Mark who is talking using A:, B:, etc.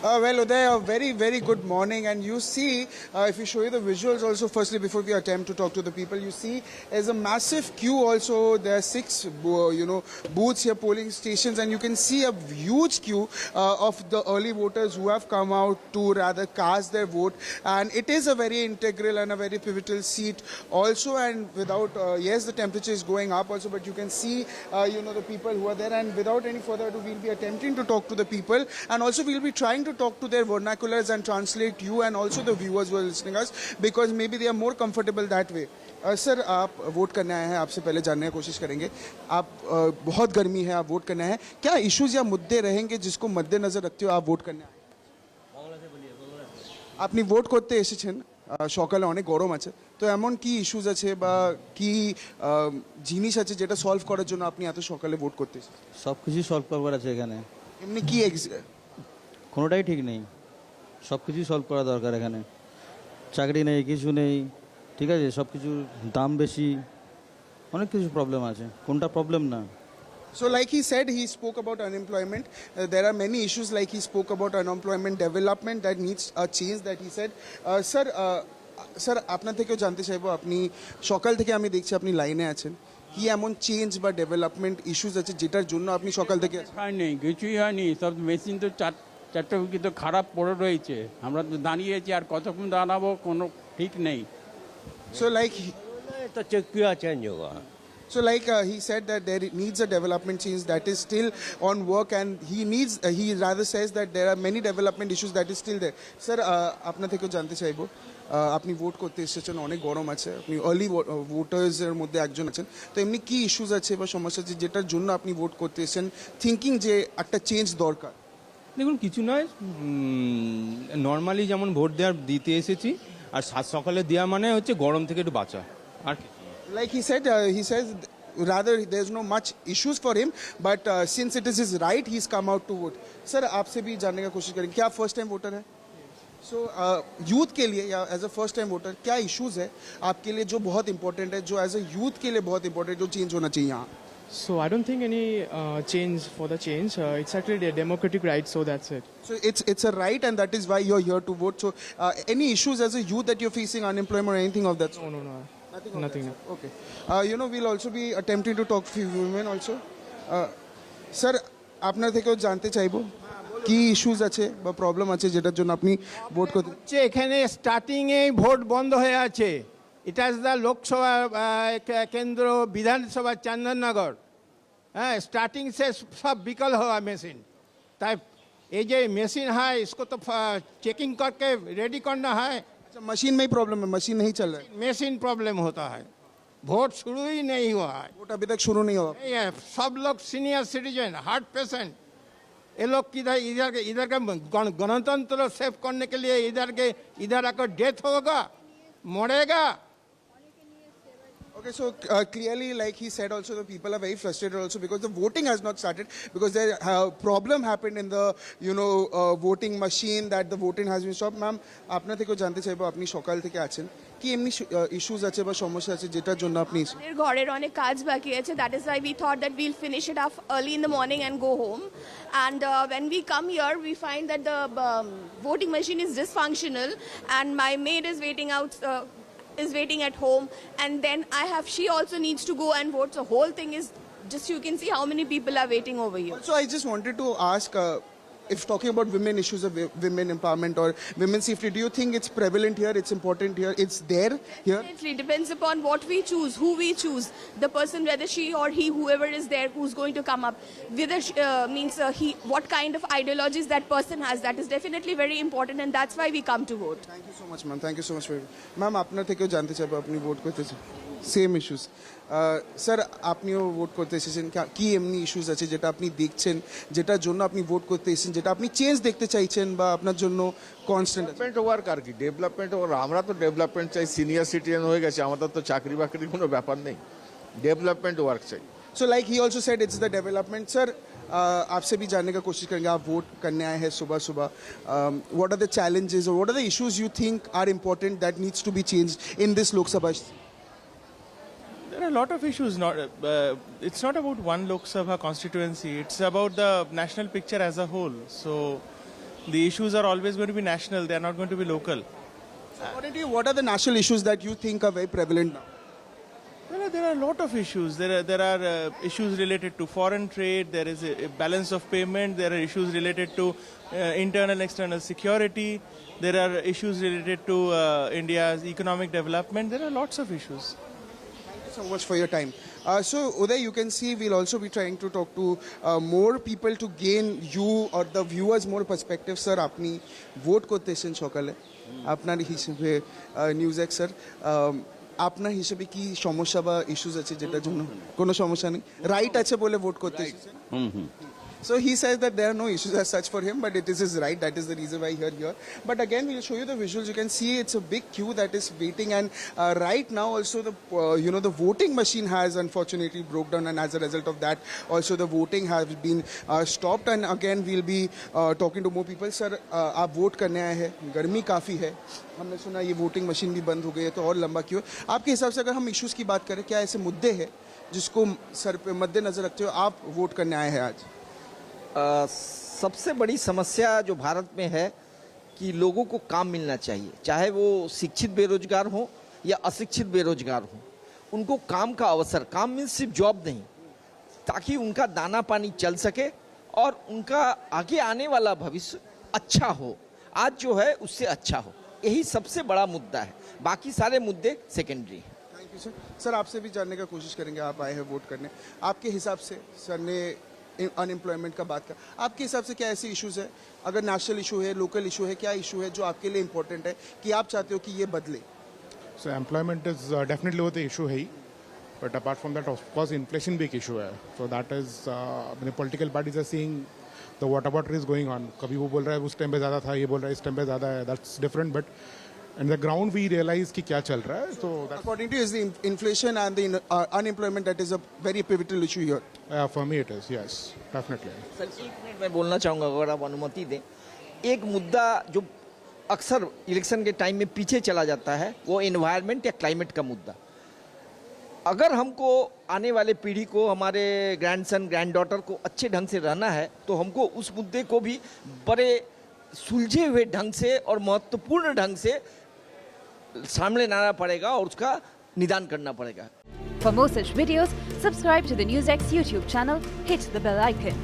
A: Well, Uday, a very, very good morning. And you see, if we show you the visuals also, firstly, before we attempt to talk to the people, you see there's a massive queue also. There are six, booths here, polling stations, and you can see a huge queue of the early voters who have come out to rather cast their vote. And it is a very integral and a very pivotal seat also. And without, yes, the temperature is going up also, but you can see, the people who are there. And without any further ado, we'll be attempting to talk to the people. And also, we'll be trying to talk to their vernaculars and translate you and also the viewers who are listening us, because maybe they are more comfortable that way. Sir, आप vote करने आए हैं, आपसे पहले जानने की कोशिश करेंगे। आप बहुत गर्मी है, आप वोट करने आए हैं, क्या इश्यूज या मुद्दे रहेंगे जिसको मद्देनजर रखते हो आप वोट करने आए? আপনি ভোট করতে এসেছেন, সকালে অনেক গরম আছে, তো এমন কি ইস্যুস আছে বা কি জিনিস আছে যেটা সলভ করার জন্য আপনি এত সকালে ভোট করতে এসেছেন?
B: সব কিছুই সলভ করবার আছে এখানে,
A: এমনি কি
B: কোনোটাই ঠিক নেই, সব কিছুই সলভ করা দরকার। এখানে চাকরি নেই, কিছু নেই, ঠিক আছে, সব কিছুর দাম বেশি, অনেক কিছু প্রবলেম আছে, কোনটা প্রবলেম না?
A: So like he said, he spoke about unemployment. There are many issues like he spoke about unemployment, development that needs a change that he said. Sir আপনার থেকেও জানতে চাইবো, আপনি সকাল থেকে আমি দেখছি আপনি লাইনে আছেন, কি এমন চেঞ্জ বা ডেভেলপমেন্ট ইস্যুস আছে যেটার জন্য আপনি সকাল থেকে?
C: হয়নি, কিছুই হয়নি, সব মেশিন তো চারটে কিন্তু খারাপ পড়ে রয়েছে, আমরা তো দাঁড়িয়েছি, আর কতক্ষণ দাঁড়াবো কোনো ঠিক নেই।
A: So like
D: तो क्या चेंज होगा?
A: So like he said that there needs a development change that is still on work, and he rather says that there are many development issues that is still there. Sir, আপনার থেকেও জানতে চাইবো, আপনি vote করতে এসেছেন, অনেক গরম আছে, আপনি আর্লি ভোটার্সের মধ্যে একজন আছেন, তো এমনি কি ইস্যুস আছে বা সমস্যা আছে যেটার জন্য আপনি ভোট করতে এসেছেন, থিঙ্কিং যে একটা চেঞ্জ দরকার?
E: দেখুন, কিছু নয়, নর্মালি যেমন ভোট দিতে এসেছি, আর সাত সকালে দেওয়া মানে হচ্ছে গরম থেকে একটু বাঁচা, আর কি।
A: Like he says rather there's no much issues for him, but since it is his right, he's come out to vote. Sir, आपसे भी जानने का कोशिश करेंगे, क्या आप फर्स्ट टाइम वोटर हैं? सो यूथ के लिए या as a first time voter क्या इश्यूज है आपके लिए जो बहुत इंपॉर्टेंट है, जो एज अ यूथ के लिए बहुत इंपॉर्टेंट, जो चेंज होना चाहिए यहाँ?
F: So I don't think any change for the change. It's actually a democratic right, so that's it.
A: So it's a right, and that is why you're here to vote. So any issues as a youth that you're facing, unemployment or anything of that sort?
F: No.
A: Nothing. Okay. We'll also be attempting to talk to few women also. Sir, আপনার থেকেও জানতে চাইবো কি issues আছে বা problem আছে যেটার জন্য আপনি ভোট করতে?
G: এখানে স্টার্টিংয়ে ভোট বন্ধ হয়ে আছে। এটা ইজ দ্য লোকসভা কেন্দ্র বিধানসভা চন্দননগর। হ্যাঁ, স্টার্টিং से सब বিকল হওয়া মেশিন, তাই এই যে মেশিন है इसको तो चेकिंग करके रेडी करना है।
A: मशीन में ही प्रॉब्लम है, मशीन नहीं चल रहा है,
G: मशीन प्रॉब्लम होता है, वोट शुरू ही नहीं हुआ है,
A: वोट अभी तक शुरू नहीं हुआ।
G: सब लोग सीनियर सिटीजन, हार्ट पेशेंट, ये लोग किधर इधर के गणतंत्र सेव करने के लिए इधर आकर डेथ होगा, मरेगा।
A: Okay, so clearly, like he said also, the people are very frustrated also because the voting has not started, because there problem happened in the voting machine, that the voting has been stopped. Ma'am, আপনার থেকেও জানতে চাইবো, আপনি সকাল থেকে আছেন, কি এমনি ইস্যুস আছে বা সমস্যা আছে যেটার জন্য আপনি?
H: আমাদের ঘরের অনেক কাজ বাকি আছে, that is why we thought that we'll finish it off early in the morning and go home. And when we come here, we find that the voting machine is dysfunctional, and my maid is waiting at home, and then she also needs to go and vote. So whole thing is just, you can see how many people are waiting over here.
A: So I just wanted to ask, if talking about women issues of women empowerment or women safety, do you think it's prevalent here, it's important here, it's there here?
H: Definitely depends upon what we choose, who we choose, the person, whether she or he, whoever is there who's going to come up, whether what kind of ideologies that person has. That is definitely very important, and that's why we come to vote.
A: Thank you so much, ma'am. Thank you so much for it. Ma'am, আপনার থেকেও জানতে চাইবো, আপনি vote করতেছেন, same issues. Sir, আপনিও vote করতে এসেছেন, কি এমনি ইস্যুস আছে যেটা আপনি দেখছেন, যেটার জন্য আপনি ভোট করতে এসেছেন, যেটা আপনি চেঞ্জ দেখতে চাইছেন বা আপনার জন্য কনস্ট্যান্ট?
I: ডেভেলপমেন্ট ওয়ার্ক আর কি, ডেভেলপমেন্ট ওয়ার্ক। আমরা তো ডেভেলপমেন্ট চাই, সিনিয়র সিটিজেন হয়ে গেছে, আমাদের তো চাকরি বাকরির কোনো ব্যাপার নেই, ডেভেলপমেন্ট ওয়ার্ক চাই।
A: So like he also said it's the development. Sir, आपसे भी जानने का कोशिश करेंगे, आप वोट करने आए हैं सुबह सुबह, व्हाट आर द चैलेंजेस और what are the issues you think are important that needs to be changed in this Lok Sabha?
I: There
J: are a lot of issues. It's not about one Lok Sabha constituency. It's about the national picture as a whole. So the issues are always going to be national. They are not going to be local.
A: According to you, what are the national issues that you think are very prevalent now?
J: Well, there are a lot of issues. There are issues related to foreign trade. There is a balance of payment. There are issues related to internal and external security. There are issues related to India's economic development. There are lots of issues.
A: So much for your time. So Uday, you can see we'll also be trying to talk to more people to gain you or the viewers more perspective. Sir, apni vote ko teshin chokale. Apnar hisabe news ek sir. আপনার হিসেবে কি সমস্যা বা issues আছে যেটার জন্য কোনো সমস্যা নেই রাইট আছে বলে ভোট করতে So he says that there are no issues as such for him, but it is his right. That is the reason why he are here. But again, we'll show you the visuals. You can see it's a big queue that is waiting, and right now also the voting machine has unfortunately broke down, and as a result of that, also the voting has been stopped. And again, we'll be talking to more people. Sir, आप vote करने आए हैं, गर्मी काफ़ी है. हमने सुना ये वोटिंग मशीन भी बंद हो गई है, तो और लंबा क्यों? आपके हिसाब से अगर हम इश्यूज की बात करें, क्या ऐसे मुद्दे हैं जिसको सर पे मद्देनजर रखते हुए आप वोट करने आए हैं आज?
K: सबसे बड़ी समस्या जो भारत में है कि लोगों को काम मिलना चाहिए, चाहे वो शिक्षित बेरोजगार हो या अशिक्षित बेरोजगार हो, उनको काम का अवसर, काम मीन्स सिर्फ जॉब नहीं, ताकि उनका दाना पानी चल सके और उनका आगे आने वाला भविष्य अच्छा हो, आज जो है उससे अच्छा हो, यही सबसे बड़ा मुद्दा है. बाकी सारे मुद्दे सेकेंडरी हैं.
A: Thank you sir. सर आपसे भी जानने का कोशिश करेंगे, आप आए हैं वोट करने, आपके हिसाब से सर ने अनएम्प्लॉयमेंट का बात कर, आपके हिसाब से क्या ऐसे इश्यूज है, अगर नेशनल इशू है, लोकल इशू है, क्या इशू है जो आपके लिए इंपॉर्टेंट है कि आप चाहते हो कि ये बदले?
L: So employment is definitely वो तो issue है ही, but apart from that, of course, inflation big issue है. So that is the political parties are seeing the water bottle is going on. कभी वो बोल रहा है उस टाइम पे ज़्यादा था, ये बोल रहा है इस टाइम पे ज़्यादा है. That's different, but on the ground we realize कि क्या चल रहा है. So
A: according to you, is the inflation and the unemployment that is a very pivotal issue here?
L: For me it is, yes, definitely.
K: Sir 1 minute मैं बोलना चाहूँगा, अगर आप अनुमति दें. एक मुद्दा जो अक्सर इलेक्शन के टाइम में पीछे चला जाता है, वो एनवायरनमेंट या क्लाइमेट का मुद्दा. अगर हमको आने वाले पीढ़ी को, हमारे ग्रैंडसन ग्रैंड डॉटर को अच्छे ढंग से रहना है, तो हमको उस मुद्दे को भी बड़े सुलझे हुए ढंग से और महत्वपूर्ण ढंग से सामने लाना पड़ेगा और उसका निदान करना पड़ेगा.
M: For more such videos, subscribe to the NewsX YouTube channel, hit the bell icon.